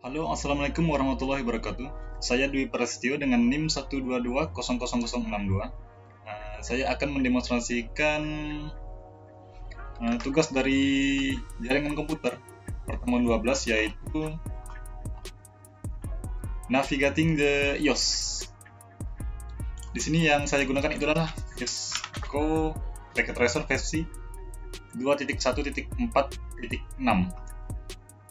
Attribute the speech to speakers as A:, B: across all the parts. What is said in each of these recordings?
A: Halo, Assalamualaikum warahmatullahi wabarakatuh. Saya Dwi Prasetyo dengan NIM 122000062. Saya akan mendemonstrasikan tugas dari jaringan komputer pertemuan 12, yaitu Navigating the iOS. Di sini yang saya gunakan itu adalah Cisco Packet Tracer versi 2.1.4.6.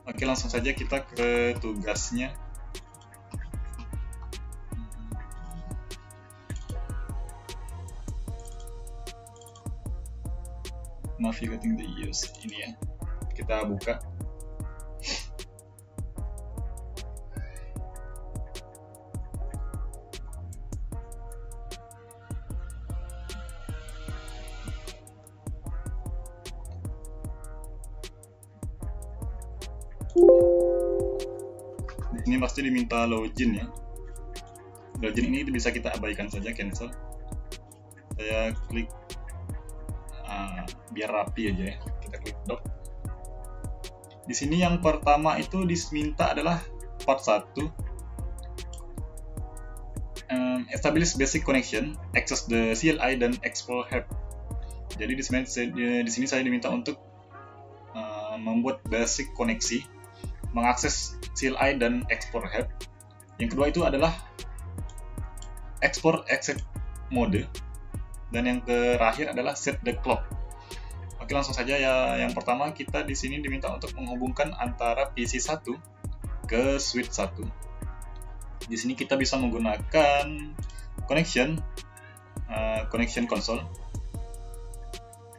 A: Oke, langsung saja kita ke tugasnya. Navigating the iOS ini ya. Kita buka. Di sini pasti diminta login ya. Login ini bisa kita abaikan saja, cancel. Saya klik biar rapi aja ya. Kita klik doc. Di sini yang pertama itu diminta adalah part 1. Establish basic connection, access the CLI dan explore help. Jadi di sini saya diminta untuk membuat basic koneksi, mengakses CLI dan explore help. Yang kedua itu adalah export exit mode, dan yang terakhir adalah set the clock. Oke, langsung saja ya. Yang pertama kita di sini diminta untuk menghubungkan antara PC 1 ke switch 1. Di sini kita bisa menggunakan connection console.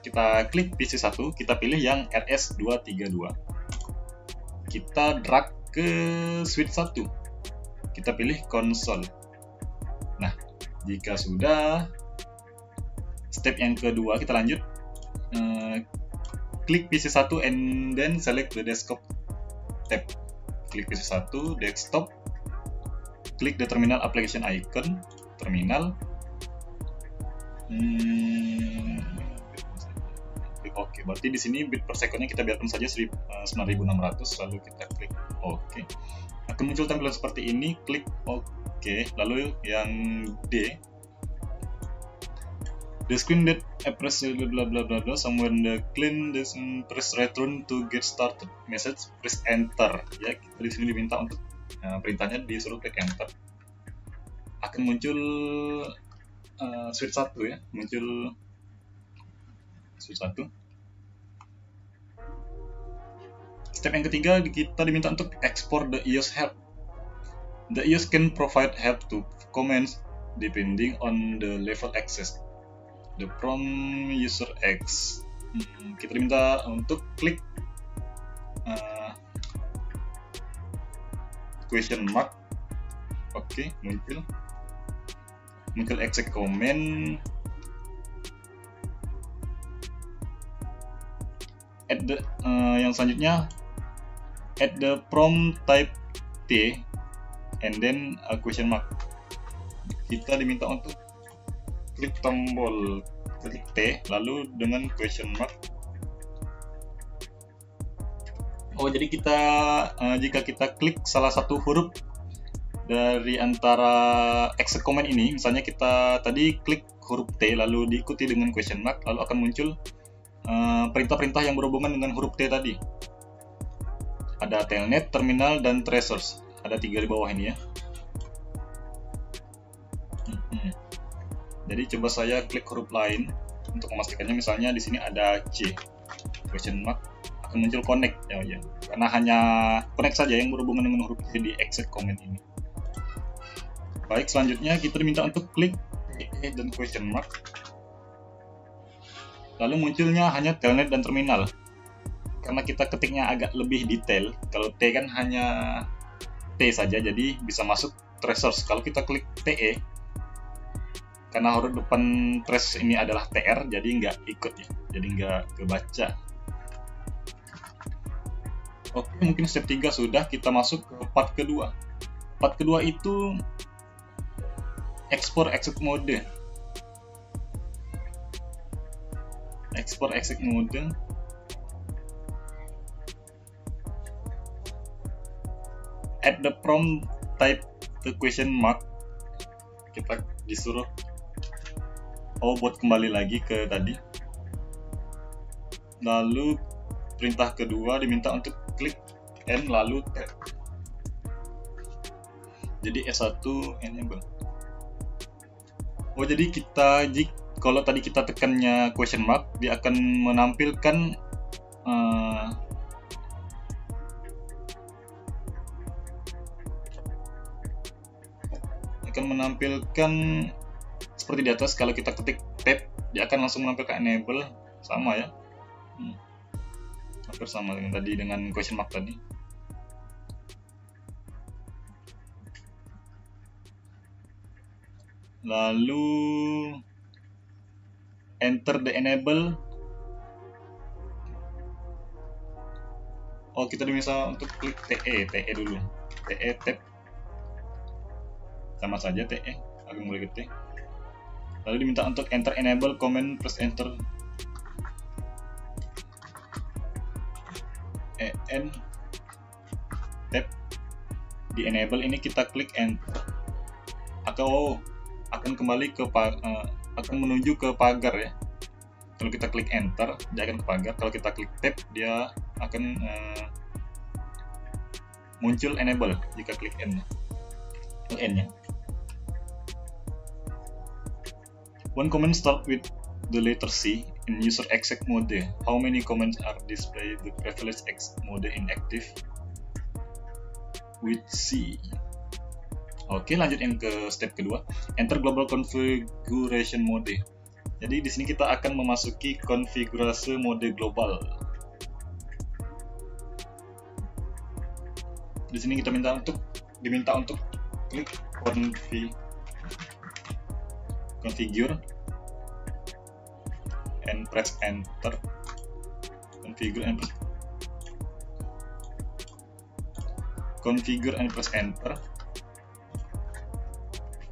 A: Kita klik PC 1, kita pilih yang RS232. Kita drag ke switch 1. Kita pilih console. Nah, jika sudah, step yang kedua kita lanjut. Klik PC 1 and then select the desktop tab. Klik PC 1, desktop. Klik the terminal application icon, terminal. Oke, berarti di sini bit per secondnya kita biarkan saja 9600, lalu kita klik oke. Akan muncul tampilan seperti ini, klik oke. Lalu yang D, the screen that press blah blah blah blah somewhere in the clean this press return to get started message, press enter ya. Kita di sini diminta untuk perintahnya disuruh klik enter. Akan muncul switch 1 ya, muncul switch 1. Step yang ketiga, kita diminta untuk export the iOS help. The iOS can provide help to commands depending on the level access. The from user X. Kita diminta untuk klik question mark. Oke, muncul exec command. At the yang selanjutnya, at the prompt type T and then a question mark. Kita diminta untuk klik tombol klik T lalu dengan question mark. Oh, jadi kita jika kita klik salah satu huruf dari antara exec command ini, misalnya kita tadi klik huruf T lalu diikuti dengan question mark, lalu akan muncul perintah-perintah yang berhubungan dengan huruf T tadi. Ada telnet, terminal, dan tracers. Ada 3 di bawah ini ya. Jadi coba saya klik huruf lain untuk memastikannya. Misalnya di sini ada C, question mark, akan muncul connect ya. Karena hanya connect saja yang berhubungan dengan huruf C di exec command ini. Baik, selanjutnya kita diminta untuk klik E dan question mark. Lalu munculnya hanya telnet dan terminal. Karena kita ketiknya agak lebih detail. Kalau T kan hanya T saja, jadi bisa masuk tracers. Kalau kita klik TE, karena huruf depan trace ini adalah TR, jadi nggak ikut ya, jadi nggak kebaca. Oke, mungkin step 3 sudah. Kita masuk ke part kedua. Part kedua itu export exit mode. Export exit mode. at the prompt type the question mark. Kita disuruh buat kembali lagi ke tadi. Lalu perintah kedua diminta untuk klik N lalu tab. Jadi S1 enable. Jadi kalau tadi kita tekannya question mark, dia akan menampilkan seperti di atas. Kalau kita ketik tab, dia akan langsung menampilkan enable, sama ya, hampir sama dengan tadi, dengan question mark tadi. Lalu enter the enable. Kita bisa untuk klik TE dulu. TE tab. Sama saja TE, akan mulai ke T. Lalu diminta untuk enter enable command, press enter. EN tab. Di enable ini kita klik enter. Atau akan kembali ke akan menuju ke pagar ya. Kalau kita klik enter, dia akan ke pagar. Kalau kita klik tab, dia akan muncul enable jika klik N-nya. One comment start with the letter C in user exec mode. How many comments are displayed the privilege exec mode inactive with C? Oke, lanjut yang ke step kedua. Enter global configuration mode. Jadi di sini kita akan memasuki konfigurasi mode global. Di sini kita diminta untuk klik configure and press enter. Configure and press enter.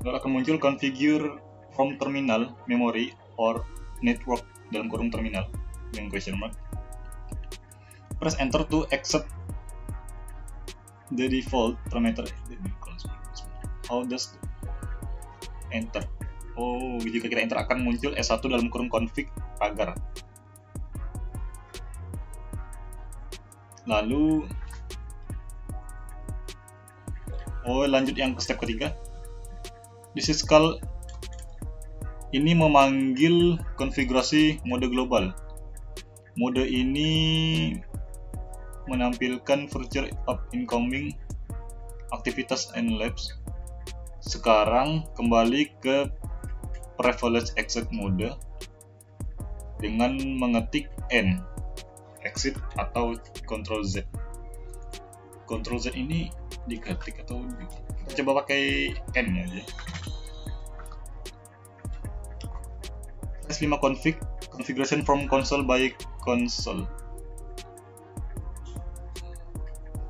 A: Lalu akan muncul configure from terminal, memory, or network dalam kurung terminal dengan question mark. Press enter to accept the default parameter. How does enter? Jika kita enter akan muncul S1 dalam kurung config pagar. Lalu lanjut yang ke step ketiga. This is called, ini memanggil konfigurasi mode global. Mode ini menampilkan virtual of incoming aktivitas and labs. Sekarang kembali ke privilege exit mode dengan mengetik N, exit atau Ctrl Z. Ctrl Z ini diketik atau kita coba pakai N aja. S5 configuration from console by console.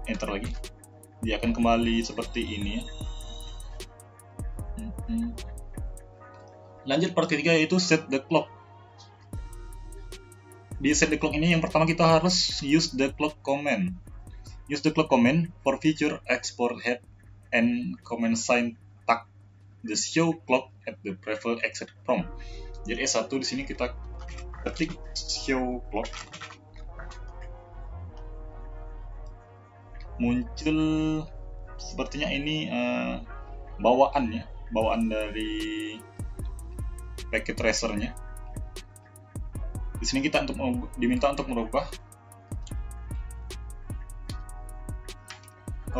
A: Enter lagi. Dia akan kembali seperti ini ya. Lanjut part ketiga, yaitu set the clock. Di set the clock ini yang pertama kita harus use the clock command. Use the clock command for feature export head and command sign tag the show clock at the preferred exit prompt. Jadi S1 di sini kita ketik show clock. Muncul sepertinya ini bawaan dari packet tracernya. Di sini kita diminta untuk merubah.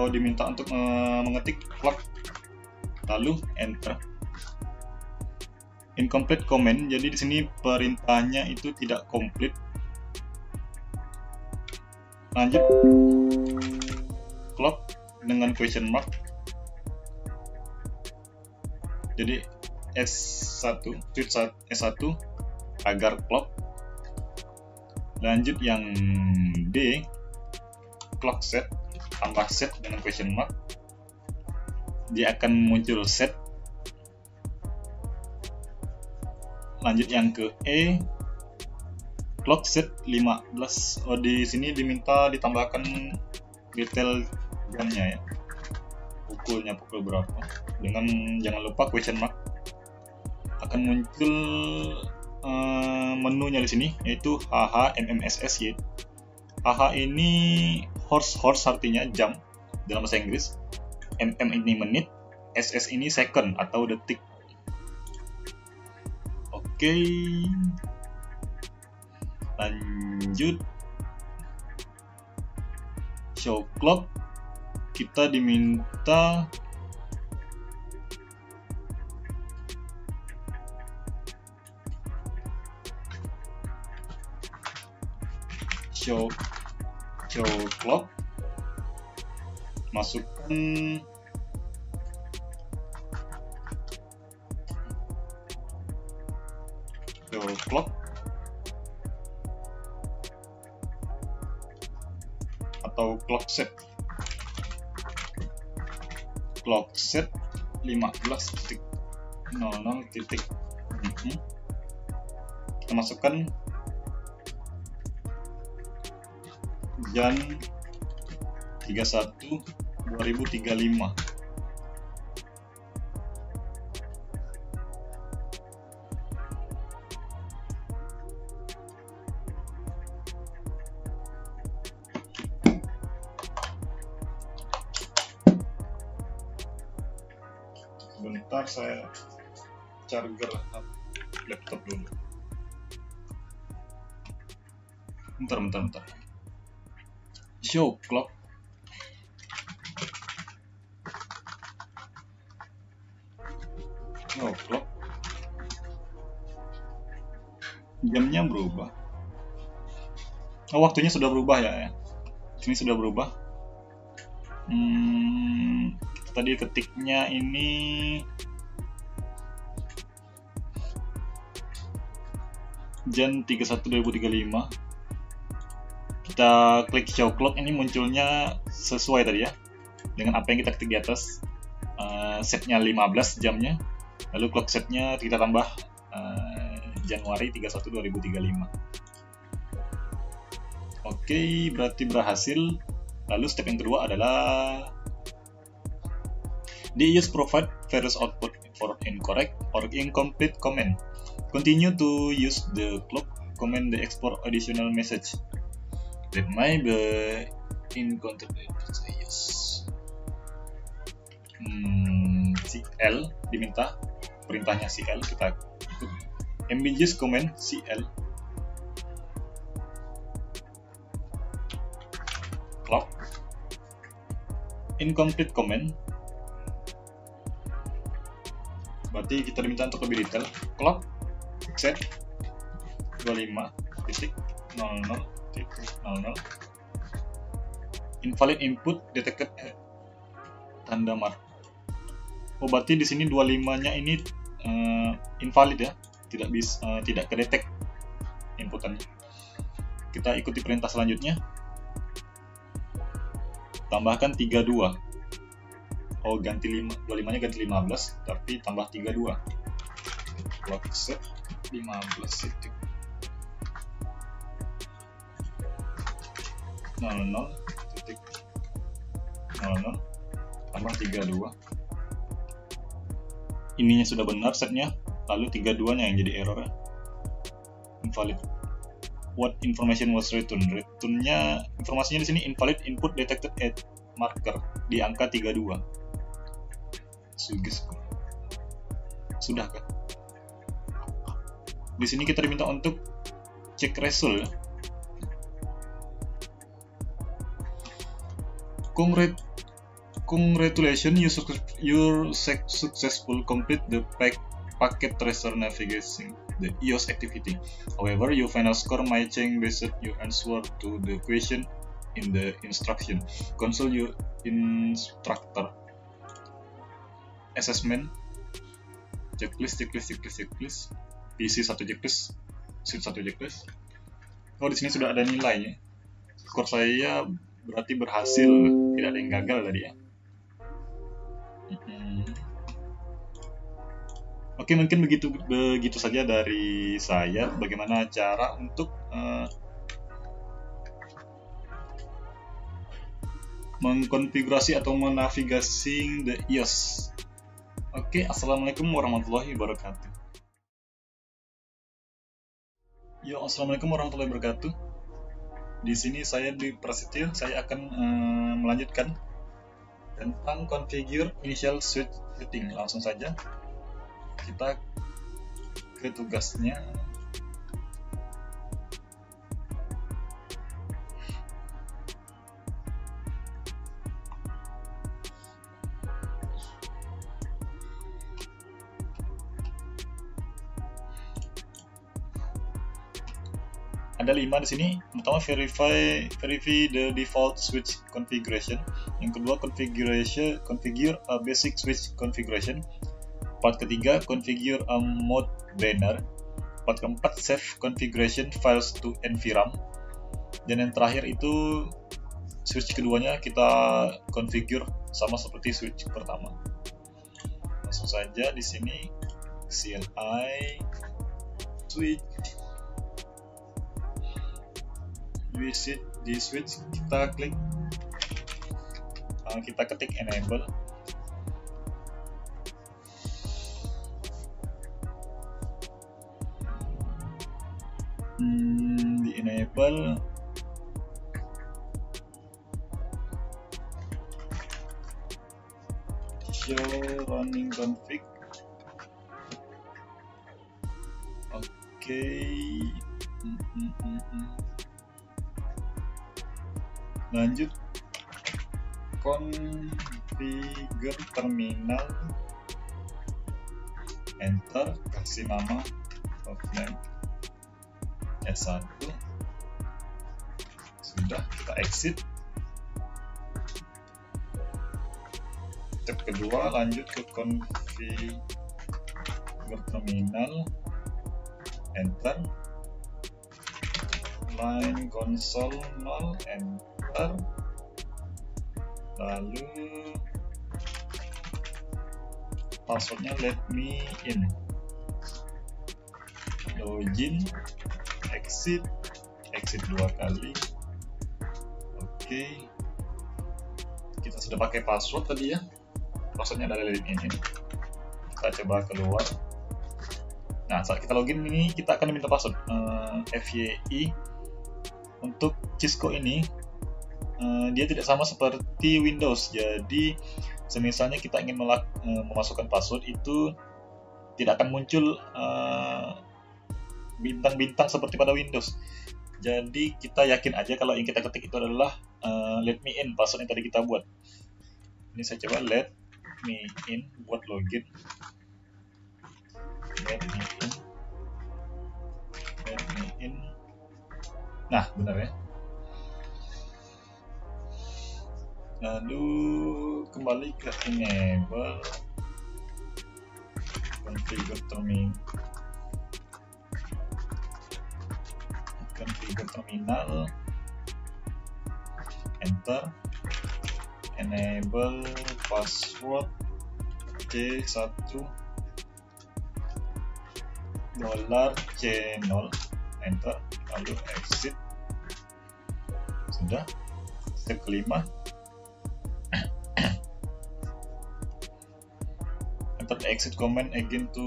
A: Diminta untuk mengetik clock, lalu enter. Incomplete command, jadi di sini perintahnya itu tidak komplit. Lanjut clock dengan question mark. Jadi S1 agar clock. Lanjut yang D, clock set tambah set dengan question mark. Dia akan muncul set. Lanjut yang ke E, clock set 15. Di sini diminta ditambahkan detail jamnya ya. pukulnya pukul berapa. Dengan jangan lupa question mark, akan muncul menunya di sini, yaitu HH MMSSY. HH ini horse artinya jam dalam bahasa Inggris, MM ini menit, SS ini second atau detik. Oke, lanjut. Show clock, kita diminta show clock, masukkan show clock atau clock set 15.00. Kita masukkan jam 31.2035. Sebentar, saya charger laptop dulu. Bentar. Show clock. Jamnya berubah. Oh, waktunya sudah berubah ya. Ini sudah berubah. Kita tadi ketiknya ini jam 31.2035. Kita klik show clock, ini munculnya sesuai tadi ya dengan apa yang kita ketik di atas. Setnya 15 jamnya, lalu clock setnya kita tambah Januari 31 2035. Oke, berarti berhasil. Lalu step yang kedua adalah the use provide various output for incorrect or incomplete comment. Continue to use the clock command the export additional message that may be incomplete. CL diminta perintahnya CL, kita ikut. mbjs command CL clock incomplete command, berarti kita diminta untuk lebih detail. Clock set 25.00.00 invalid input detected tanda mark. Oh, berarti di sini 25-nya ini invalid ya, tidak kedetek inputannya. Kita ikuti perintah selanjutnya. Tambahkan 32. Oh, ganti 25-nya ganti 15, tapi tambah 32. Clock set 15.00 tambah 32. Ininya sudah benar setnya, lalu 32-nya yang jadi error, invalid. What information was returned? Returnnya, informasinya di sini invalid input detected at marker di angka 32. Sudah kan? Di sini kita diminta untuk cek result. Congratulations, you successful complete the packet tracer navigation the EOS activity. However, your final score might change based on your answer to the question in the instruction. Consult your instructor. Assessment. Checklist. PC 1 checklist. Sheet 1 checklist. Oh, di sini sudah ada nilainya. Skor saya berarti berhasil, tidak ada yang gagal tadi ya. Oke, mungkin begitu saja dari saya. Bagaimana cara untuk mengkonfigurasi atau menavigasi the iOS. Oke, assalamualaikum warahmatullahi wabarakatuh. Assalamualaikum warahmatullahi wabarakatuh. Di sini saya di Prasetyo, saya akan melanjutkan tentang configure initial switch setting. Langsung saja kita ke tugasnya. Ada 5 di sini. Pertama, verify the default switch configuration. Yang kedua, configure a basic switch configuration. Part ketiga, configure a mode banner. Part keempat, save configuration files to NVRAM. Dan yang terakhir itu switch keduanya kita configure sama seperti switch pertama. Langsung saja di sini CLI switch. Di switch kita klik, kita ketik enable. Di enable show running config. Oke. Lanjut, configure terminal, enter, kasih nama offline S1. Sudah, kita exit. Step kedua, lanjut ke configure terminal, enter, line console 0, enter. Lalu passwordnya let me in, login, exit 2 kali. Oke, kita sudah pakai password tadi ya, passwordnya adalah let me in. Kita coba keluar. Nah, saat kita login ini kita akan diminta password FYI. Untuk Cisco ini dia tidak sama seperti Windows. Jadi semisalnya kita ingin memasukkan password, itu tidak akan muncul bintang-bintang seperti pada Windows. Jadi kita yakin aja kalau yang kita ketik itu adalah let me in, password yang tadi kita buat. Ini saya coba let me in buat login. Let me in. Nah, benar ya. Lalu kembali ke enable, configure terminal, enter, enable password C1 $C0, enter, lalu exit. Sudah. Step kelima, enter the exit command again to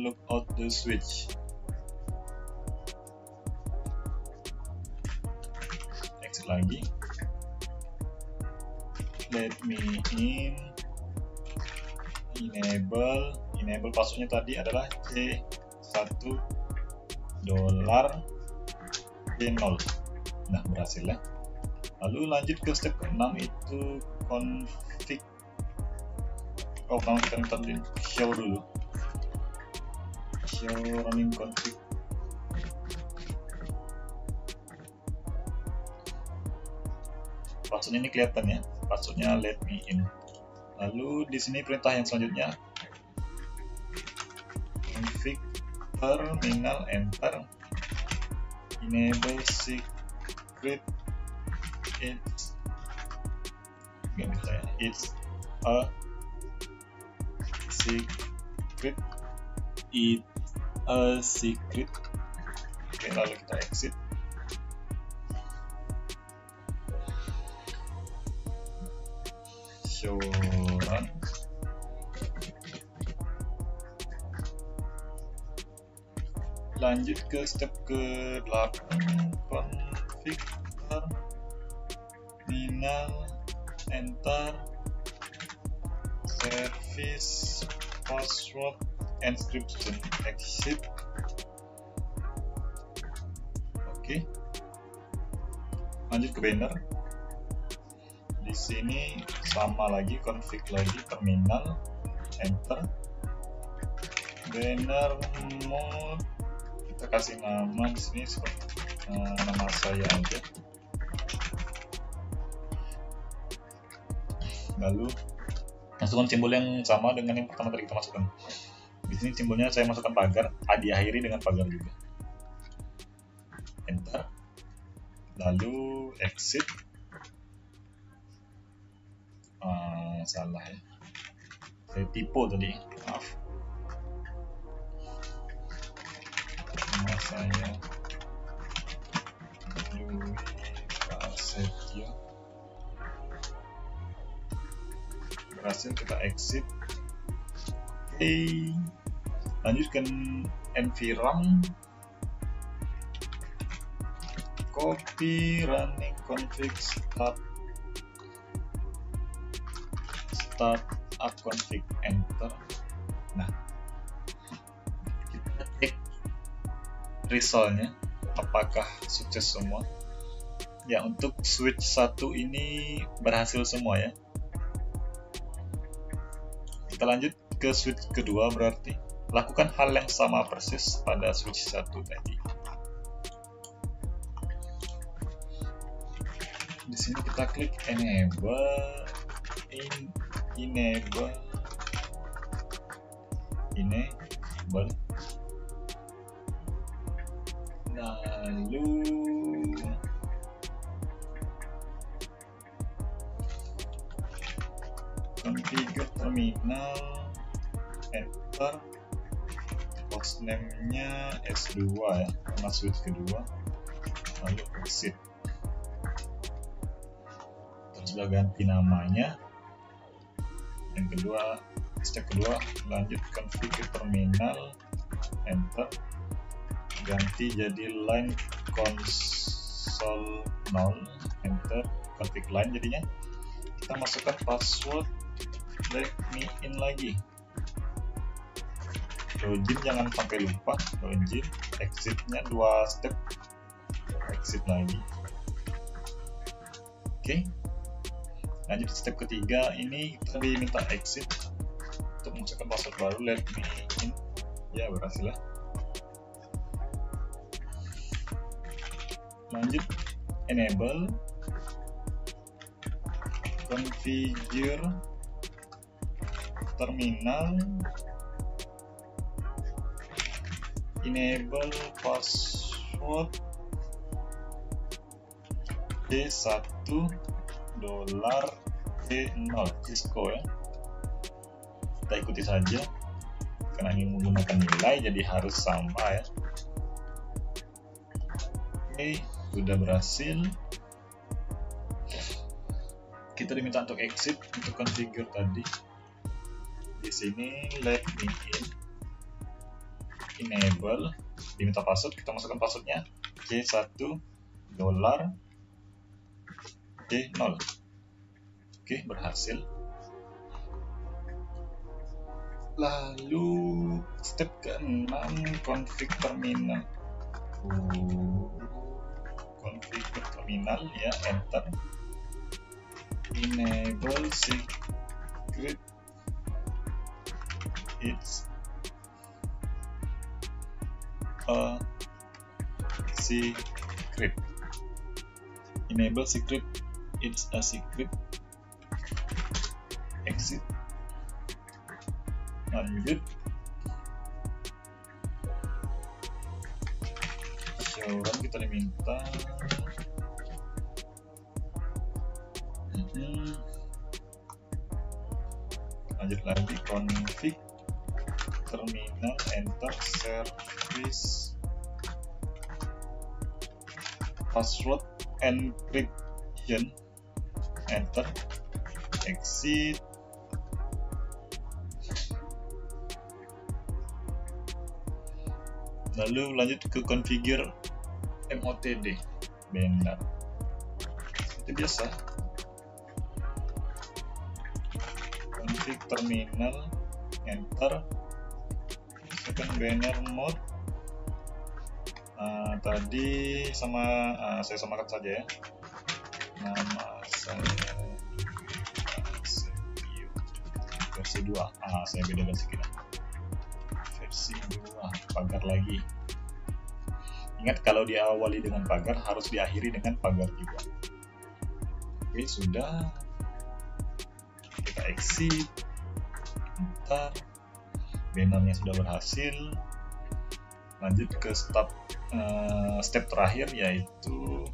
A: look out the switch. Exit lagi, let me in, enable passwordnya tadi adalah C1 $C0. Nah, berhasil ya. Lalu lanjut ke step ke-6, itu config. Pertama kita minta di show dulu, show running config. Passwordnya ini kelihatan ya, passwordnya let me in. Lalu di sini perintah yang selanjutnya, config terminal, enter, enable secret, it's a secret. Oke, lalu kita exit. show run. Lanjut ke step ke-8, config terminal, enter service password encryption, exit. Oke. Lanjut ke banner. Di sini sama lagi, config lagi terminal, enter banner mode. Kita kasih nama di sini nama saya aja. Lalu masukkan simbol yang sama dengan yang pertama tadi kita masukkan. Di sini simbolnya saya masukkan pagar, diakhiri dengan pagar juga. Enter. Lalu exit. Salah ya. Saya typo tadi, maaf. Nama saya Dwi Prasetyo. Berhasil, kita exit. Oke. Lanjutkan environ. Copy running config start up config, enter. Nah, kita cek resultnya apakah sukses semua. Ya, untuk switch 1 ini berhasil semua ya. Kita lanjut ke switch kedua, berarti lakukan hal yang sama persis pada switch 1 tadi. Di sini kita klik enable, lalu configure terminal, enter hostname-nya S2 ya, karena switch kedua, lalu exit. Sudah ganti namanya. Yang kedua, step kedua, lanjut configure terminal, enter, ganti jadi line console 0, enter, config line jadinya. Kita masukkan password, let me in lagi. Login jangan sampai lupa, login, exitnya 2 step, exit lagi. Oke. Lanjut step ketiga, ini kita diminta exit untuk masukkan password baru, let me in. Ya, berhasil ya. Lanjut enable, configure terminal, enable password D1 $D0 Cisco ya. Kita ikuti saja karena ini menggunakan nilai, jadi harus sama ya. Oke, sudah berhasil. Kita diminta untuk exit untuk configure tadi. Di sini let me in, enable, diminta password, kita masukkan passwordnya C1 $D0. Oke, berhasil. Lalu step ke-6, config terminal. Configure terminal ya, enter. Enable secret, it's a secret. Enable secret, it's a secret. Exit. Lanjut. Show kita diminta. Lanjut lagi, config terminal, enter service password encryption, enter. exit. Lalu lanjut ke configure MOTD banner. Seperti biasa, config terminal, enter, misalkan banner mode. Tadi saya samakan saja ya, nama saya versi 2. Saya beda versi 2 pagar lagi. Ingat, kalau diawali dengan pagar harus diakhiri dengan pagar juga. Oke, sudah. Kita exit. Ntar bannernya sudah berhasil. Lanjut ke step terakhir, yaitu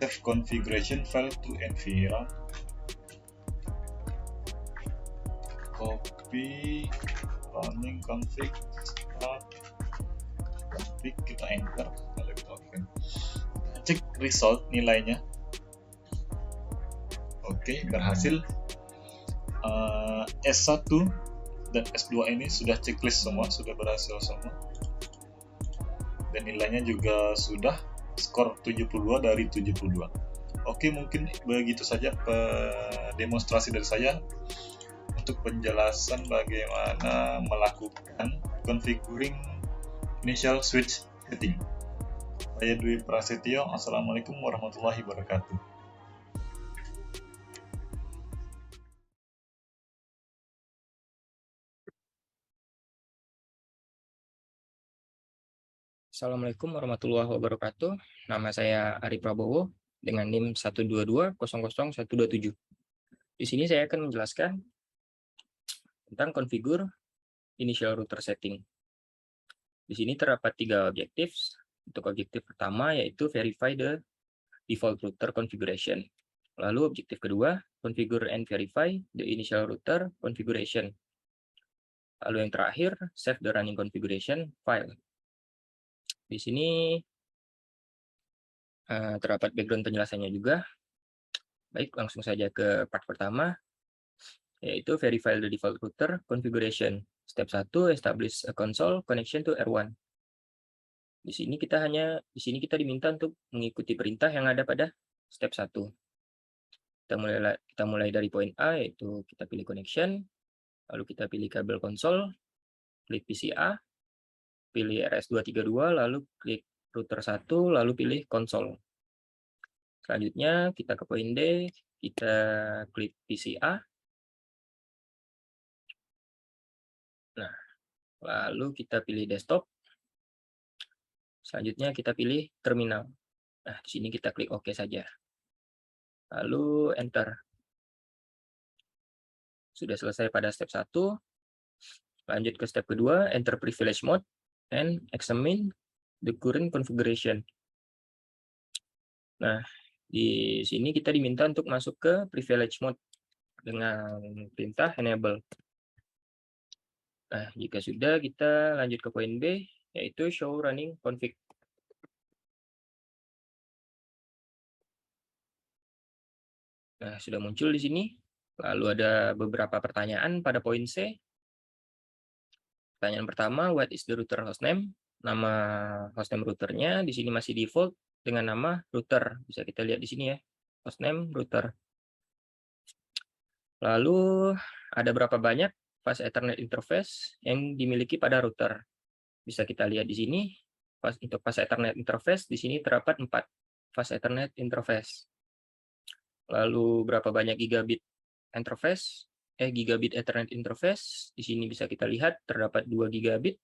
A: save configuration file to environment. Copy running config start config, kita enter. Lalu kita cek result nilainya. Oke, berhasil. S1 dan S2 ini sudah checklist semua, sudah berhasil semua. Dan nilainya juga sudah skor 72 dari 72. Oke, mungkin begitu saja demonstrasi dari saya untuk penjelasan bagaimana melakukan configuring initial switch setting. Saya Dwi Prasetyo. Assalamualaikum warahmatullahi wabarakatuh.
B: Assalamualaikum warahmatullahi wabarakatuh. Nama saya Ari Prabowo dengan NIM 122000127. Di sini saya akan menjelaskan tentang configure initial router setting. Di sini terdapat 3 objektif. Untuk objektif pertama yaitu verify the default router configuration. Lalu objektif kedua, configure and verify the initial router configuration. Lalu yang terakhir, save the running configuration file. Di sini terdapat background penjelasannya juga. Baik, langsung saja ke part pertama, yaitu verify the default router configuration. Step 1, establish a console connection to R1. Di sini kita diminta untuk mengikuti perintah yang ada pada step 1. Kita mulai dari poin A, yaitu kita pilih connection, lalu kita pilih kabel konsol, klik PCA, pilih RS232, lalu klik router 1, lalu pilih konsol. Selanjutnya kita ke poin D, kita klik PCA. Nah, lalu kita pilih desktop. Selanjutnya kita pilih terminal. Nah, di sini kita klik OK saja. Lalu enter. Sudah selesai pada step 1. Lanjut ke step kedua, enter privilege mode and examine the current configuration. Nah, di sini kita diminta untuk masuk ke privilege mode dengan perintah enable. Nah, jika sudah, kita lanjut ke poin B, yaitu show running config. Nah, sudah muncul di sini. Lalu ada beberapa pertanyaan pada poin C. Pertanyaan pertama, what is the router hostname? Nama hostname routernya di sini masih default dengan nama router. Bisa kita lihat di sini ya, hostname router. Lalu ada berapa banyak fast Ethernet interface yang dimiliki pada router? Bisa kita lihat di sini. Untuk fast Ethernet interface di sini terdapat 4 fast Ethernet interface. Lalu berapa banyak gigabit Ethernet interface? Di sini bisa kita lihat terdapat 2 gigabit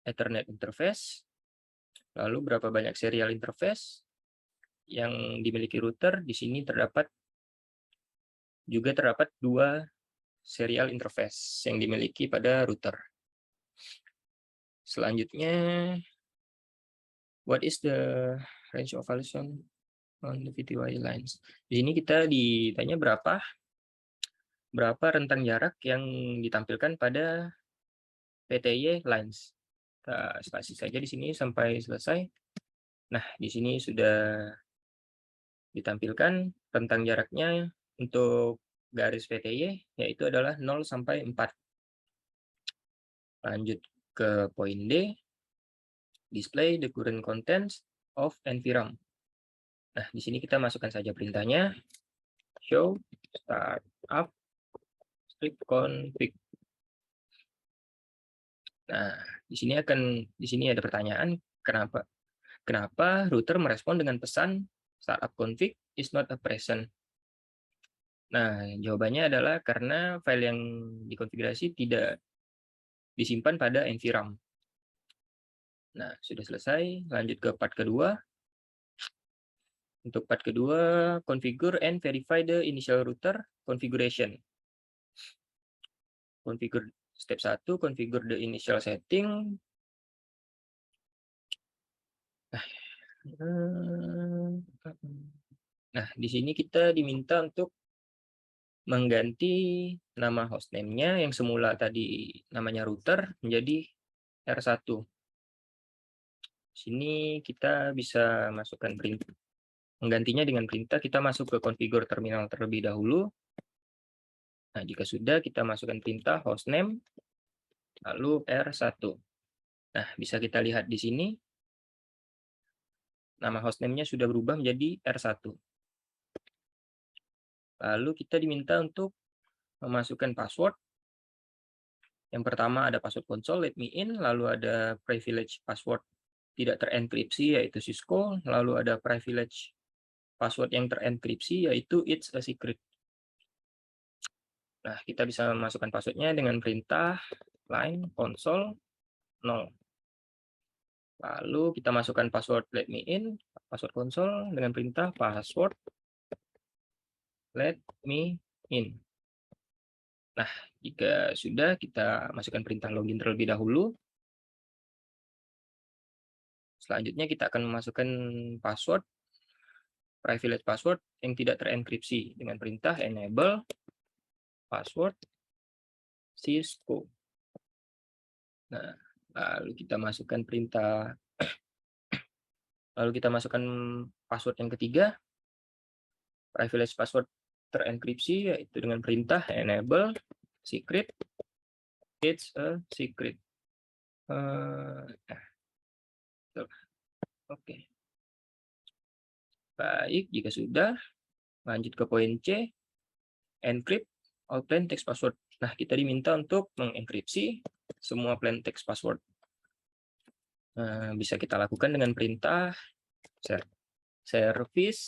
B: Ethernet interface. Lalu berapa banyak serial interface yang dimiliki router? Di sini terdapat 2 serial interface yang dimiliki pada router. Selanjutnya, what is the range of evaluation on the VTY lines? Di sini kita ditanya berapa rentang jarak yang ditampilkan pada PTY lines. Kita spasi saja di sini sampai selesai. Nah, di sini sudah ditampilkan rentang jaraknya untuk garis VTY yaitu adalah 0 sampai 4. Lanjut ke poin D, display the current contents of environment. Nah, di sini kita masukkan saja perintahnya show startup script config. Nah, di sini ada pertanyaan kenapa router merespon dengan pesan startup config is not a present. Nah, jawabannya adalah karena file yang dikonfigurasi tidak disimpan pada environment. Nah, sudah selesai. Lanjut ke part kedua. Untuk part kedua, configure and verify the initial router configuration. Configure step 1, configure the initial setting. Nah, di sini kita diminta untuk mengganti nama hostname-nya yang semula tadi namanya router menjadi R1. Sini kita bisa masukkan perintah. Menggantinya dengan perintah, kita masuk ke configure terminal terlebih dahulu. Nah, jika sudah, kita masukkan perintah hostname, lalu R1. Nah, bisa kita lihat di sini, nama hostname-nya sudah berubah menjadi R1. Lalu kita diminta untuk memasukkan password. Yang pertama ada password console, let me in, lalu ada privilege password tidak terenkripsi, yaitu Cisco, lalu ada privilege password yang terenkripsi, yaitu it's a secret. Nah, kita bisa memasukkan passwordnya dengan perintah line console 0. Lalu kita masukkan password let me in, password console dengan perintah password let me in. Nah, jika sudah, kita masukkan perintah login terlebih dahulu. Selanjutnya kita akan memasukkan password, privilege password yang tidak terenkripsi dengan perintah enable password Cisco. Nah, lalu kita masukkan password yang ketiga, privilege password terenkripsi, yaitu dengan perintah enable secret, it's a secret. Oke. Baik, jika sudah, lanjut ke poin C, encrypt all plain text password. Nah, kita diminta untuk mengenkripsi semua plain text password. Bisa kita lakukan dengan perintah service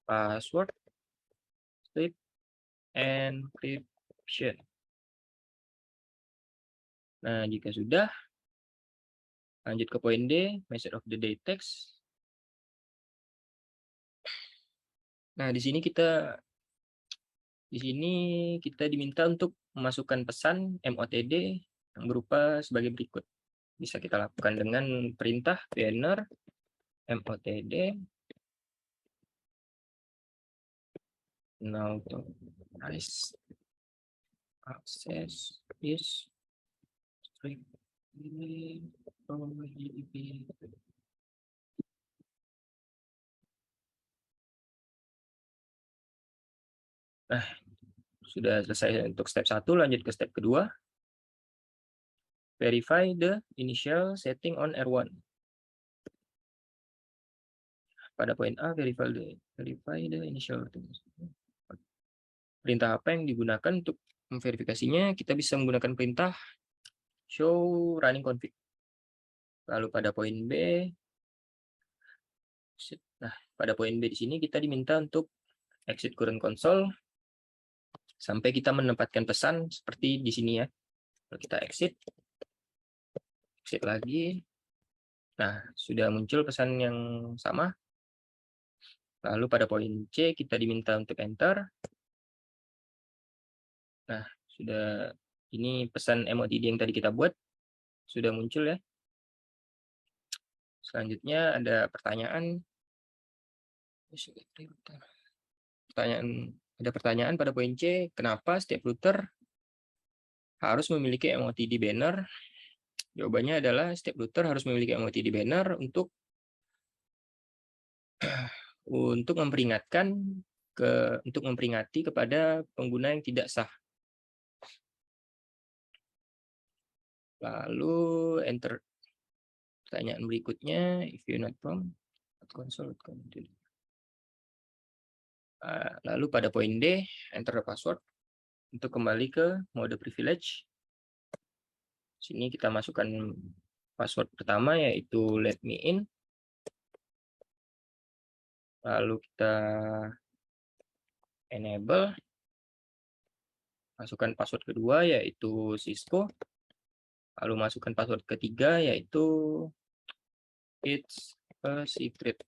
B: password strip encryption. Nah, jika sudah, lanjut ke poin D, message of the day text. Nah, di sini kita diminta untuk memasukkan pesan MOTD yang berupa sebagai berikut. Bisa kita lakukan dengan perintah banner MOTD now to access this string. Nah, sudah selesai untuk step 1, lanjut ke step kedua. Verify the initial setting on R1. Pada poin A, verify the initial. Perintah apa yang digunakan untuk memverifikasinya? Kita bisa menggunakan perintah show running config. Lalu pada poin B, di sini kita diminta untuk exit current console sampai kita menempatkan pesan seperti di sini ya. Kalau kita exit lagi. Nah, sudah muncul pesan yang sama. Lalu pada poin C kita diminta untuk enter. Nah, sudah ini pesan MOTD yang tadi kita buat sudah muncul ya. Selanjutnya ada pertanyaan. Ada pertanyaan pada poin C, kenapa setiap router harus memiliki MOTD banner? Jawabannya adalah setiap router harus memiliki MOTD banner untuk untuk memperingati kepada pengguna yang tidak sah. Lalu enter pertanyaan berikutnya, if you not prompt, console. Lalu pada poin D, enter the password untuk kembali ke mode privilege. Sini kita masukkan password pertama yaitu let me in. Lalu kita enable. Masukkan password kedua yaitu Cisco. Lalu masukkan password ketiga yaitu it's a secret.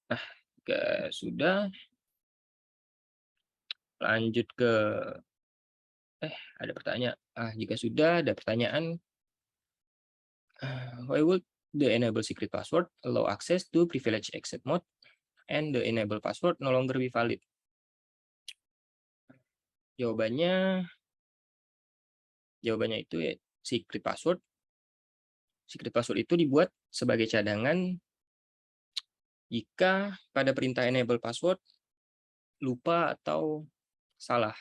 B: Nah, jika sudah, lanjut ke ada pertanyaan. Jika sudah ada pertanyaan, why would the enable secret password allow access to privilege exit mode and the enable password no longer be valid? Jawabannya itu ya secret password. Secret password itu dibuat sebagai cadangan jika pada perintah enable password lupa atau salah.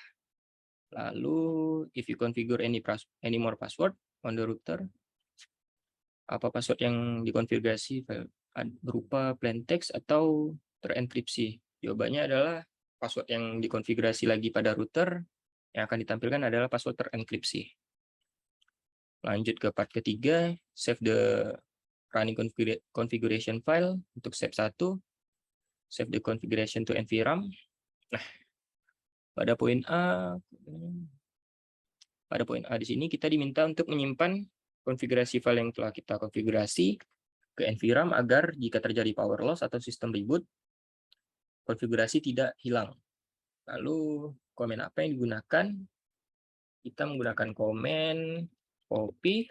B: Lalu if you configure any more password on the router, apa password yang dikonfigurasi berupa plain text atau terenkripsi? Jawabannya adalah password yang dikonfigurasi lagi pada router yang akan ditampilkan adalah password terenkripsi. Lanjut ke part ketiga, save the running configuration file untuk step 1, save the configuration to NVRAM. Nah, pada poin A di sini kita diminta untuk menyimpan konfigurasi file yang telah kita konfigurasi ke NVRAM agar jika terjadi power loss atau sistem reboot, konfigurasi tidak hilang. Lalu komen apa yang digunakan? Kita menggunakan komen copy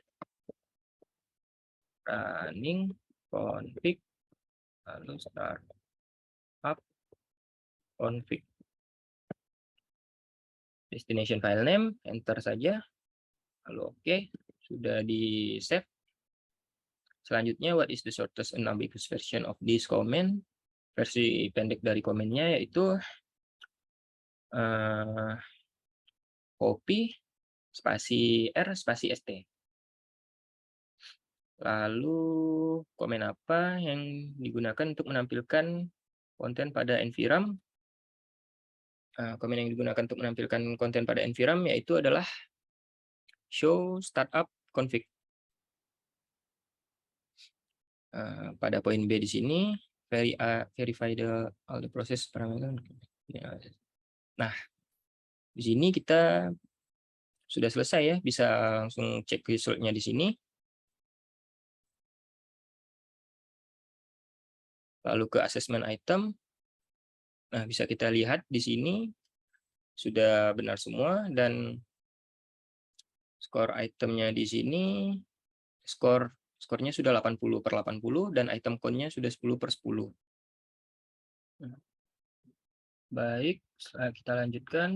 B: running config lalu start up config. Destination file name, enter saja. Lalu oke, sudah di save. Selanjutnya, what is the shortest and ambiguous version of this command? Versi pendek dari komennya yaitu copy spasi R spasi ST. Lalu komen apa yang digunakan untuk menampilkan konten pada NVRAM? Komen yang digunakan untuk menampilkan konten pada NVRAM yaitu adalah show startup config. Pada poin B di sini, verify all the process parameter. Nah, di sini kita sudah selesai ya, bisa langsung cek resultnya di sini. Lalu ke assessment item. Nah, bisa kita lihat di sini sudah benar semua dan skor itemnya di sini skornya sudah 80/80 dan item count-nya sudah 10/10. Baik, kita lanjutkan.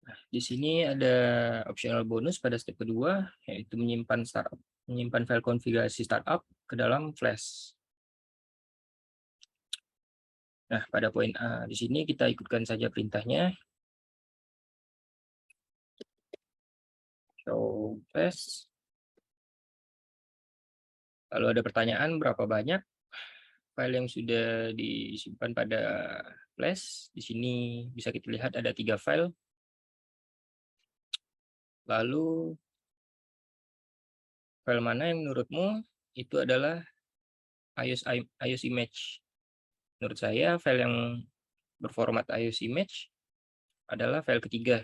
B: Nah, di sini ada optional bonus pada step kedua, yaitu menyimpan file konfigurasi startup ke dalam flash. Nah, pada poin A di sini kita ikutkan saja perintahnya. Show flash. Lalu ada pertanyaan berapa banyak file yang sudah disimpan pada flash. Di sini bisa kita lihat ada 3 file. Lalu file mana yang menurutmu itu adalah iOS image? Menurut saya file yang berformat iOS image adalah file ketiga.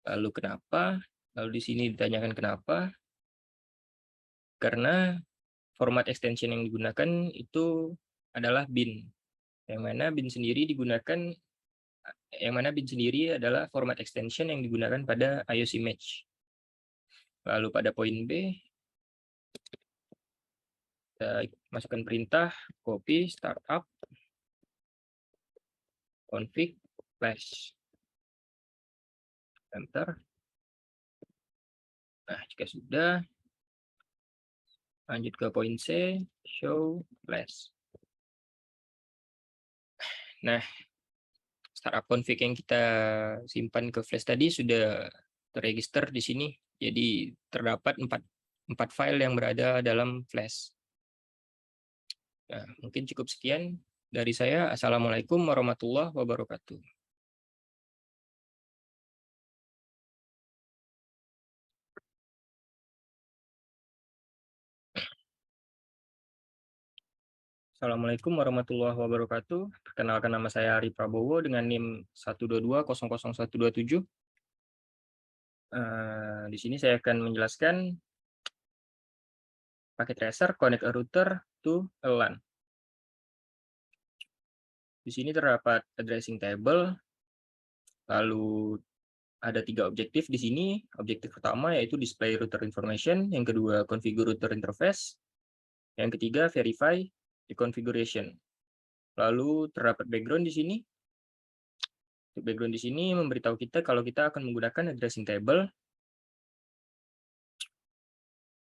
B: Lalu kenapa? Lalu di sini ditanyakan kenapa? Karena format extension yang digunakan itu adalah bin. Yang mana bin sendiri adalah format extension yang digunakan pada iOS image. Lalu pada poin B, kita masukkan perintah copy startup config flash. enter. Nah, jika sudah, lanjut ke poin C, show flash. Nah, startup config yang kita simpan ke flash tadi sudah terregister di sini. Jadi terdapat 4 file yang berada dalam flash. Nah, mungkin cukup sekian dari saya. Assalamualaikum warahmatullahi wabarakatuh. Assalamualaikum warahmatullahi wabarakatuh. Perkenalkan, nama saya Ari Prabowo dengan NIM 122000127. Di sini saya akan menjelaskan paket tracer connect a router to a LAN. Di sini terdapat addressing table, lalu ada 3 objektif di sini. Objektif pertama yaitu display router information, yang kedua configure router interface, yang ketiga verify the configuration. Lalu terdapat background di sini. Background di sini memberitahu kita kalau kita akan menggunakan addressing table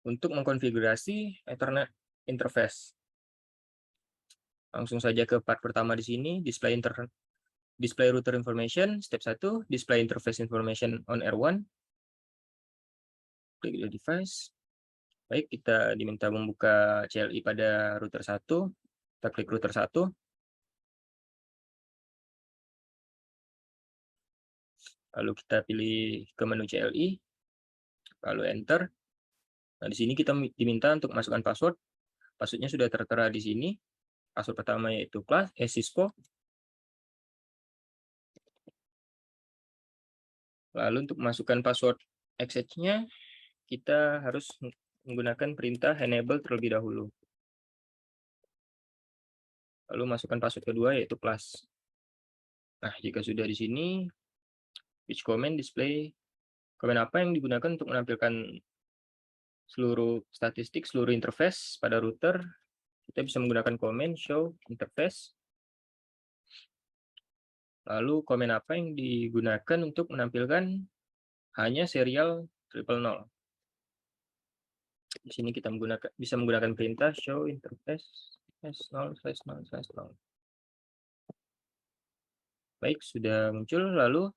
B: untuk mengkonfigurasi Ethernet interface. Langsung saja ke part pertama di sini, display router information. Step 1, display interface information on R1. Klik the device. Baik, kita diminta membuka CLI pada router 1. Kita klik router 1. Lalu kita pilih ke menu CLI. Lalu enter. Nah, di sini kita diminta untuk masukkan password. Passwordnya sudah tertera di sini. Password pertama yaitu Cisco. Lalu untuk masukkan password access-nya, kita harus menggunakan perintah enable terlebih dahulu. Lalu masukkan password kedua yaitu plus. Nah, jika sudah di sini, which command display, command apa yang digunakan untuk menampilkan seluruh statistik, seluruh interface pada router, kita bisa menggunakan command show interface. Lalu command apa yang digunakan untuk menampilkan hanya serial 000. Di sini kita bisa menggunakan perintah show interface /0/0/0. Baik, sudah muncul. Lalu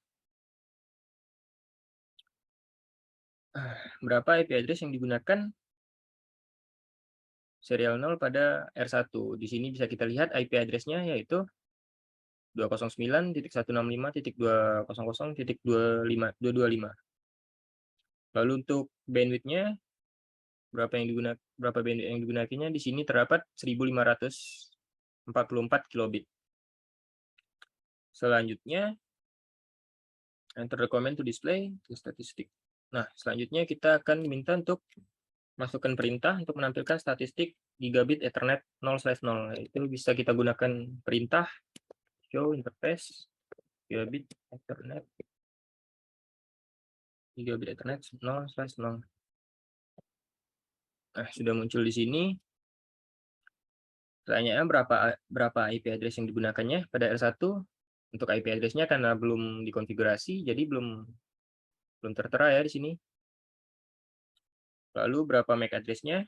B: berapa IP address yang digunakan serial 0 pada R1. Di sini bisa kita lihat IP address-nya yaitu 209.165.200.225. Lalu untuk bandwidth-nya berapa bandwidth yang digunakannya, di sini terdapat 1544 kilobit. Selanjutnya enter the command to display the statistic. Nah, selanjutnya kita akan diminta untuk masukkan perintah untuk menampilkan statistik gigabit Ethernet 0/0. Itu bisa kita gunakan perintah show interface gigabit Ethernet 0/0. Nah, sudah muncul di sini. Pertanyaannya berapa IP address yang digunakannya pada R1. Untuk IP address-nya karena belum dikonfigurasi, jadi belum tertera ya di sini. Lalu berapa MAC address-nya?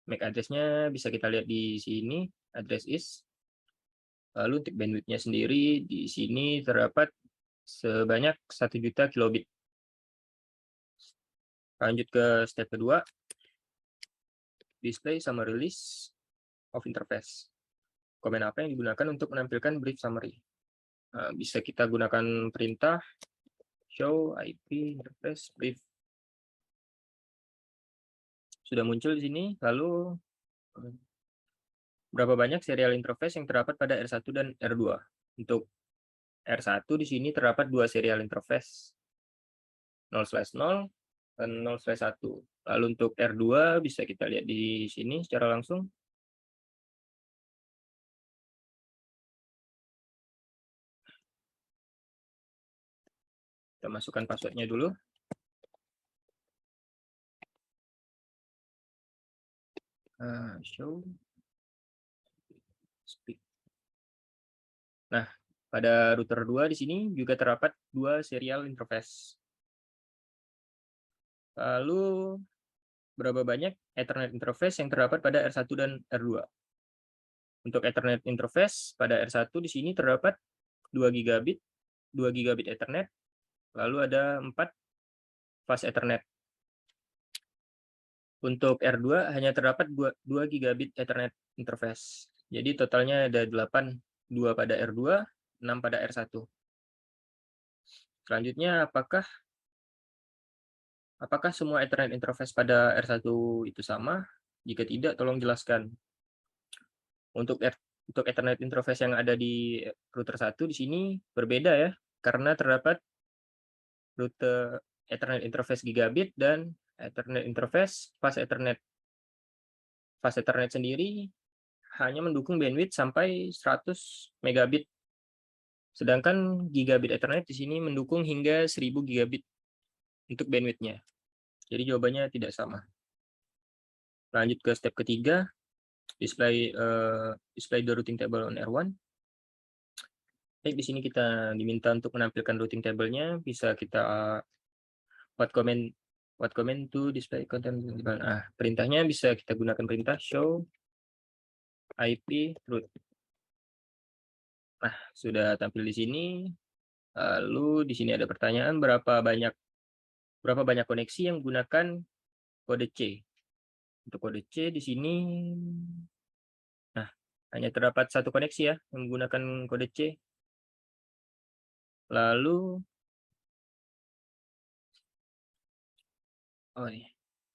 B: MAC address-nya bisa kita lihat di sini, address is. Lalu untuk bandwidth-nya sendiri di sini terdapat sebanyak 1 juta kilobit. Lanjut ke step kedua, display summary list of interface. Komen apa yang digunakan untuk menampilkan brief summary? Nah, bisa kita gunakan perintah show IP interface brief. Sudah muncul di sini. Lalu berapa banyak serial interface yang terdapat pada R1 dan R2? Untuk R1 di sini terdapat 2 serial interface 0/0 dan 0/1. Lalu untuk R2 bisa kita lihat di sini secara langsung. Kita masukkan passwordnya dulu. Show speak. Nah, pada router 2 di sini juga terdapat 2 serial interface Lalu berapa banyak Ethernet interface yang terdapat pada R1 dan R2? Untuk Ethernet interface pada R1 di sini terdapat 2 gigabit, 2 gigabit Ethernet, lalu ada 4 fast Ethernet. Untuk R2 hanya terdapat 2 gigabit Ethernet interface. Jadi totalnya ada 8, 2 pada R2, 6 pada R1. Selanjutnya, apakah semua Ethernet interface pada R1 itu sama? Jika tidak, tolong jelaskan. Untuk Ethernet interface yang ada di router 1 di sini berbeda ya, karena terdapat rute Ethernet interface gigabit dan Ethernet interface fast Ethernet. Fast Ethernet sendiri hanya mendukung bandwidth sampai 100 megabit. Sedangkan gigabit Ethernet di sini mendukung hingga 1000 gigabit untuk bandwidth-nya. Jadi jawabannya tidak sama. Lanjut ke step ketiga, display the routing table on R1. Baik, di sini kita diminta untuk menampilkan routing table-nya. Bisa kita what command to display content. Perintahnya bisa kita gunakan perintah show IP route. Nah, sudah tampil di sini. Lalu di sini ada pertanyaan berapa banyak koneksi yang menggunakan kode C. Untuk kode C di sini hanya terdapat satu koneksi ya yang menggunakan kode C. Lalu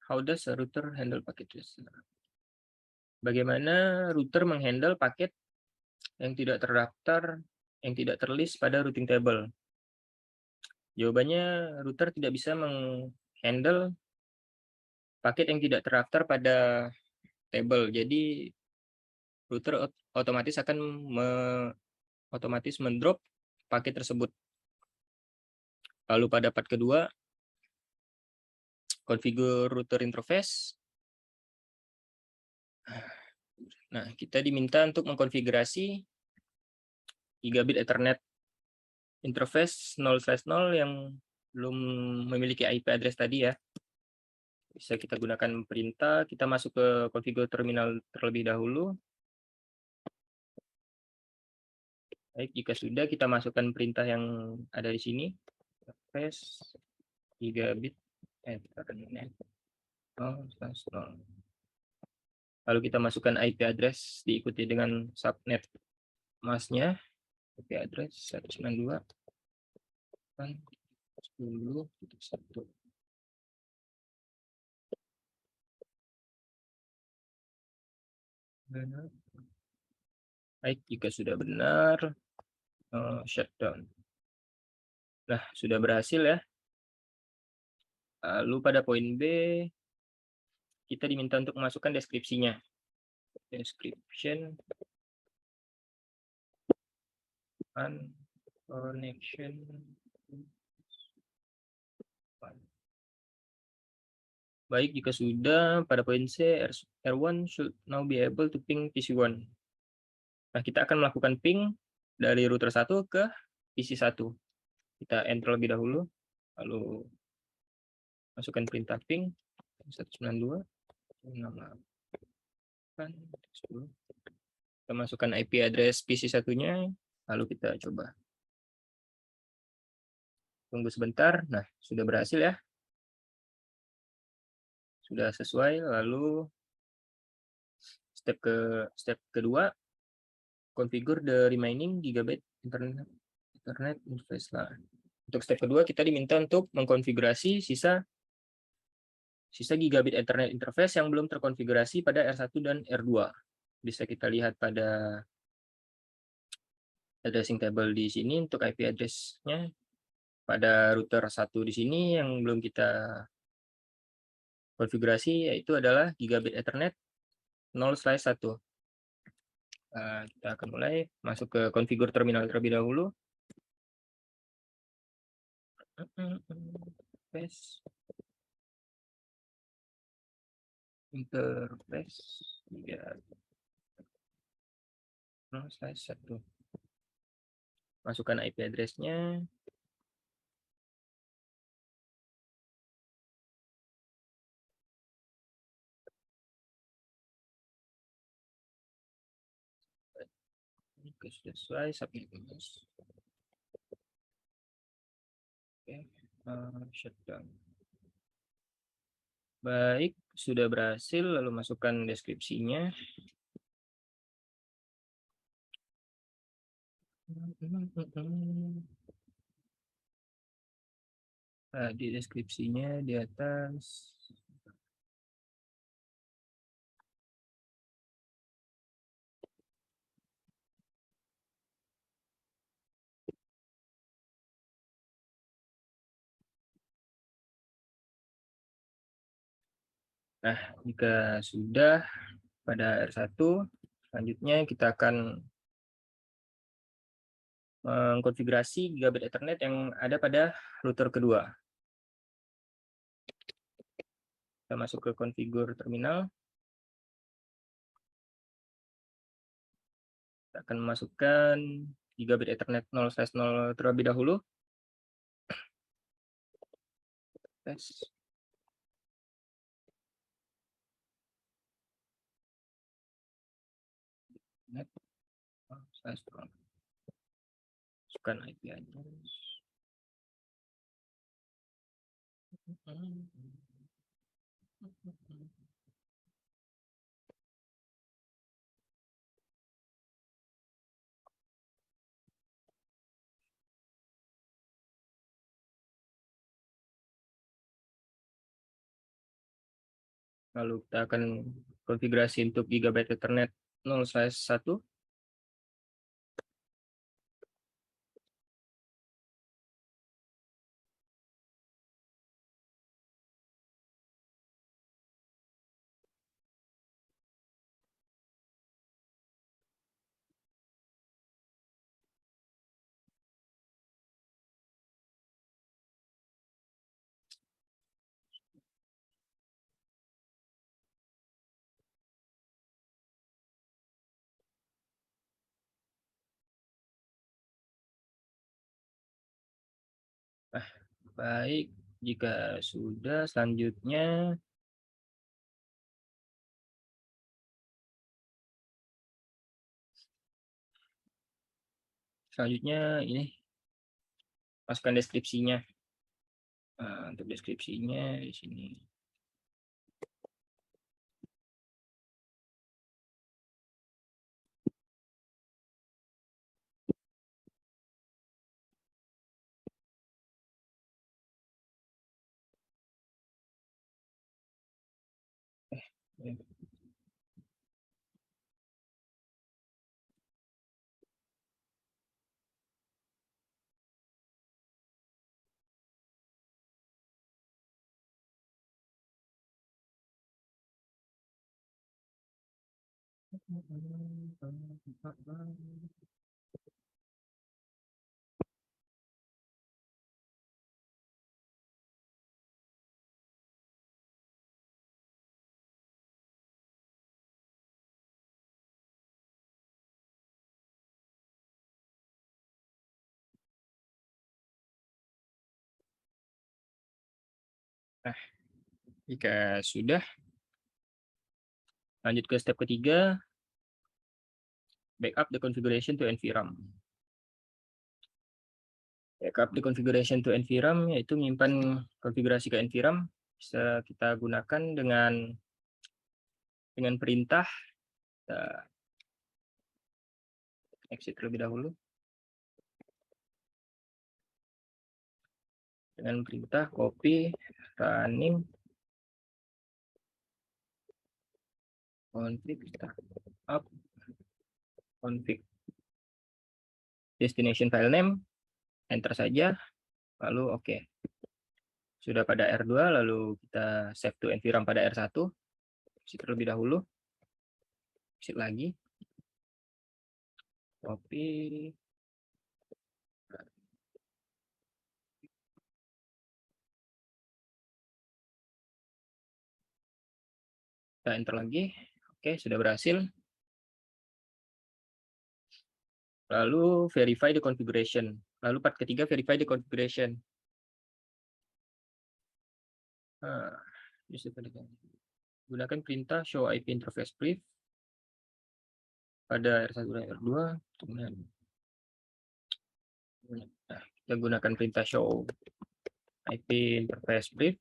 B: how does a router handle packet listener? Bagaimana router menghandle paket yang tidak terdaftar, yang tidak terlist pada routing table? Jawabannya, router tidak bisa menghandle paket yang tidak terdaftar pada table. Jadi router otomatis akan mendrop paket tersebut. Lalu pada part kedua, configure router interface. Nah, kita diminta untuk mengkonfigurasi gigabit Ethernet interface 0/0 yang belum memiliki IP address tadi ya. Bisa kita gunakan perintah, kita masuk ke configure terminal terlebih dahulu. Baik, jika sudah, kita masukkan perintah yang ada di sini. Interface gigabit Ethernet 0/0. Lalu kita masukkan IP address diikuti dengan subnet masnya. IP address 192.10.1. Baik, jika sudah benar, shutdown. Nah, sudah berhasil ya. Lalu pada poin B, kita diminta untuk memasukkan deskripsinya. Description and connection. Baik, jika sudah, pada poin C, R1 should now be able to ping PC1. Nah, kita akan melakukan ping dari router 1 ke PC1. Kita enter lebih dahulu, lalu masukkan perintah ping 192.168.10. Kita masukkan IP address PC1-nya, lalu kita coba. Tunggu sebentar. Nah, sudah berhasil ya. Sudah sesuai. Lalu step kedua, configure the remaining gigabit internet interface. Nah, untuk step kedua kita diminta untuk mengkonfigurasi sisa gigabit Ethernet interface yang belum terkonfigurasi pada R1 dan R2. Bisa kita lihat pada addressing table di sini untuk IP address-nya. Pada router 1 di sini yang belum kita konfigurasi yaitu adalah gigabit Ethernet 0/1. Kita akan mulai masuk ke configure terminal terlebih dahulu. Interface 0/1. Masukkan IP address-nya. Oke, sudah sesuai, submit. Oke, shutdown. Baik, sudah berhasil, lalu masukkan deskripsinya. Nah, di deskripsinya di atas. Nah, jika sudah pada R1, selanjutnya kita akan mengkonfigurasi gigabit Ethernet yang ada pada router kedua. Kita masuk ke konfigur terminal. Kita akan memasukkan gigabit Ethernet 0/0 terlebih dahulu. Tes. Net. Masukkan IP address. Lalu kita akan konfigurasi untuk gigabit Ethernet 0/1. Baik, jika sudah, selanjutnya ini masukkan deskripsinya. Nah, untuk deskripsinya di sini. Ya. Nah, jika sudah, lanjut ke step ketiga, backup the configuration to NVRAM. Backup the configuration to NVRAM yaitu menyimpan konfigurasi ke NVRAM. Bisa kita gunakan dengan perintah. Kita exit terlebih dahulu. Dengan perintah copy running config up config destination file name, enter saja, lalu oke. Sudah pada R2, lalu kita save to NVRAM pada R1, exit terlebih dahulu, exit lagi, copy, kita enter lagi, oke, sudah berhasil. Lalu verify the configuration. Lalu part ketiga, verify the configuration. Gunakan perintah show IP interface brief. pada R1 dan R2. Nah, kita gunakan perintah show IP interface brief.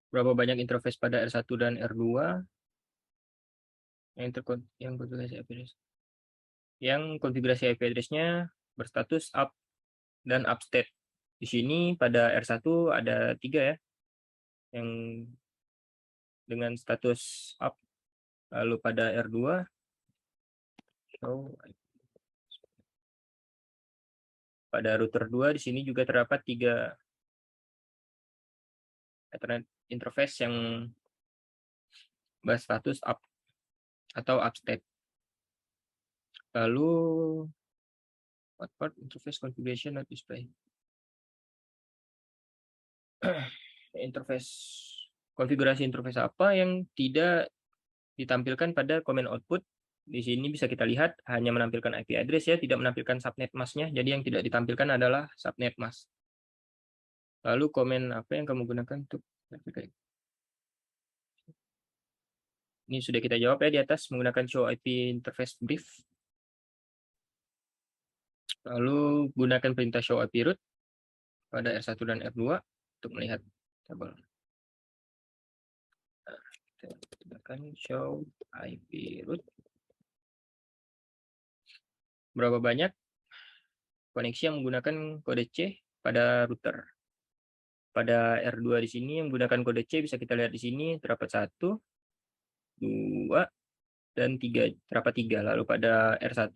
B: Berapa banyak interface pada R1 dan R2 yang konfigurasi IP address. Yang konfigurasi IP address-nya berstatus up dan upstate. Di sini pada R1 ada 3 ya, yang dengan status up. Lalu pada R2 show pada router 2 di sini juga terdapat 3 Ethernet interface yang berstatus up atau upstate. Lalu what part interface configuration not display. Konfigurasi interface apa yang tidak ditampilkan pada command output? Di sini bisa kita lihat hanya menampilkan IP address ya, tidak menampilkan subnet mask-nya. Jadi yang tidak ditampilkan adalah subnet mask. Lalu komen apa yang kamu gunakan untuk ini sudah kita jawab ya di atas menggunakan show IP interface brief. Lalu gunakan perintah show IP root pada R1 dan R2 untuk melihat tabel. Kita gunakan show IP root. Berapa banyak koneksi yang menggunakan kode C pada router? Pada R2 di sini yang menggunakan kode C bisa kita lihat di sini terdapat 1, 2, dan 3. Terdapat 3. Lalu pada R1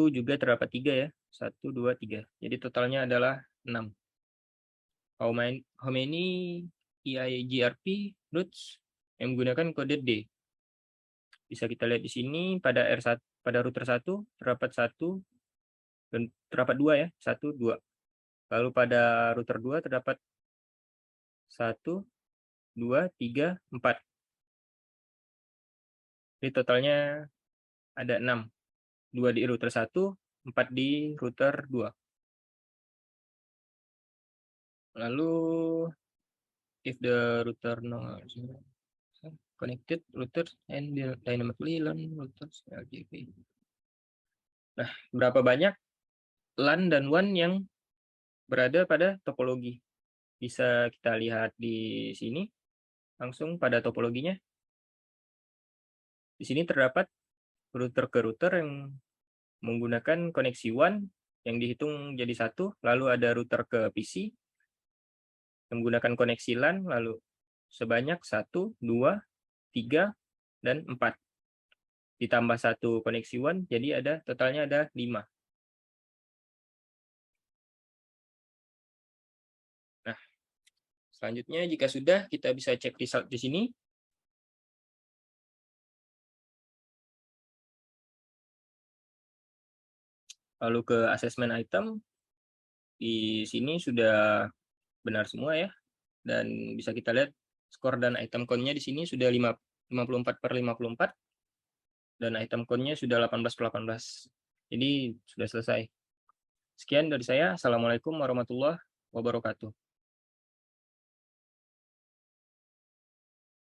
B: juga terdapat 3 ya. 1, 2, 3. Jadi totalnya adalah 6. How many EIGRP routes yang menggunakan kode D? Bisa kita lihat di sini pada router 1 terdapat 1 dan terdapat 2 ya. 1, 2. Lalu pada router 2 terdapat 1, 2, 3, 4. Jadi totalnya ada 6. 2 di router 1, 4 di router 2. Lalu if the router no connected routers and dynamically learn routers LGP. Nah, berapa banyak LAN dan WAN yang berada pada topologi? Bisa kita lihat di sini langsung pada topologinya. Di sini terdapat router ke router yang menggunakan koneksi WAN yang dihitung jadi 1, lalu ada router ke PC yang menggunakan koneksi LAN, lalu sebanyak 1, 2, 3, dan 4. Ditambah 1 koneksi WAN, jadi totalnya ada 5. Nah, selanjutnya jika sudah, kita bisa cek result di sini. Lalu ke assessment item, di sini sudah benar semua ya. Dan bisa kita lihat skor dan item count-nya di sini sudah 54/54. Dan item count-nya sudah 18/18. Jadi sudah selesai. Sekian dari saya. Assalamualaikum warahmatullahi wabarakatuh.